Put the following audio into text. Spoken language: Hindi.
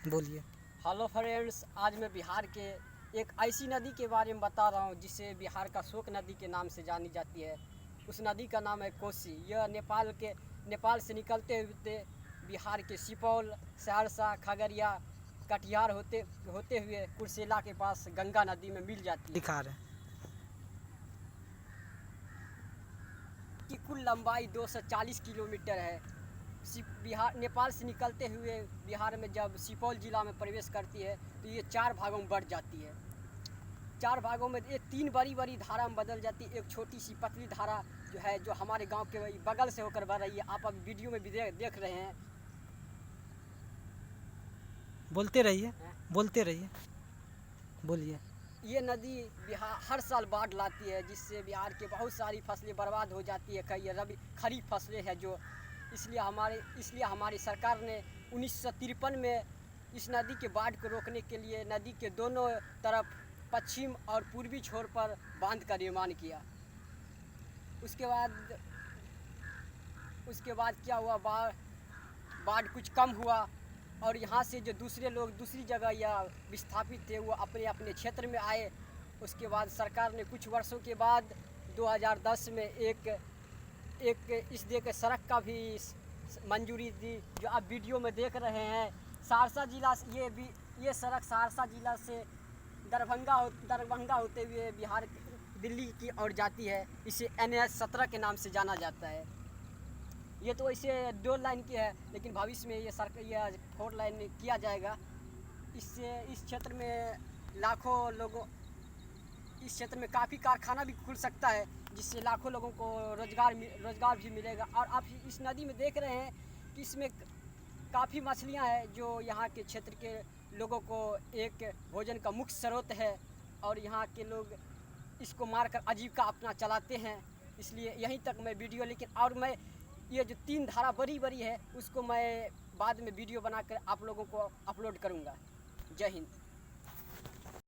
बोलिए। हेलो फ्रेंड्स, आज मैं बिहार के एक ऐसी नदी के बारे में बता रहा हूँ जिसे बिहार का शोक नदी के नाम से जानी जाती है। उस नदी का नाम है कोसी। यह नेपाल से निकलते हुए बिहार के सुपौल, सहरसा, खगड़िया, कटिहार होते हुए कुर्सेला के पास गंगा नदी में मिल जाती है। दिखा रहे हैं की कुल लंबाई 240 किलोमीटर है। बिहार नेपाल से निकलते हुए बिहार में जब सुपौल ज़िला में प्रवेश करती है तो ये 4 भागों में बढ़ जाती है। 4 भागों में ये 3 बड़ी बड़ी धारा में बदल जाती है। एक छोटी सी पतली धारा जो है, जो हमारे गांव के बगल से होकर बह रही है। आप अभी वीडियो में भी देख रहे हैं। बोलते रहिए बोलिए। ये नदी बिहार हर साल बाढ़ लाती है, जिससे बिहार के बहुत सारी फसलें बर्बाद हो जाती है। कई रबी खरीफ फसलें हैं जो इसलिए हमारी सरकार ने 1953 में इस नदी के बाढ़ को रोकने के लिए नदी के दोनों तरफ पश्चिम और पूर्वी छोर पर बांध का निर्माण किया। उसके बाद क्या हुआ, बाढ़ कुछ कम हुआ और यहाँ से जो दूसरे लोग दूसरी जगह या विस्थापित थे वो अपने अपने क्षेत्र में आए। उसके बाद सरकार ने कुछ वर्षों के बाद 2010 में एक इस दे के सड़क का भी मंजूरी दी, जो आप वीडियो में देख रहे हैं। सहरसा जिला से ये सड़क सहरसा जिला से दरभंगा होते हुए बिहार दिल्ली की ओर जाती है। इसे NH 17 के नाम से जाना जाता है। ये तो इसे 2 लाइन की है, लेकिन भविष्य में ये 4 लाइन किया जाएगा। इससे इस क्षेत्र में काफ़ी कारखाना भी खुल सकता है, जिससे लाखों लोगों को रोज़गार भी मिलेगा। और आप इस नदी में देख रहे हैं कि इसमें काफ़ी मछलियां हैं, जो यहाँ के क्षेत्र के लोगों को एक भोजन का मुख्य स्रोत है। और यहाँ के लोग इसको मारकर आजीविका अपना चलाते हैं। इसलिए यहीं तक मैं वीडियो, और मैं ये जो 3 धारा बड़ी है उसको मैं बाद में वीडियो बनाकर आप लोगों को अपलोड करूँगा। जय हिंद।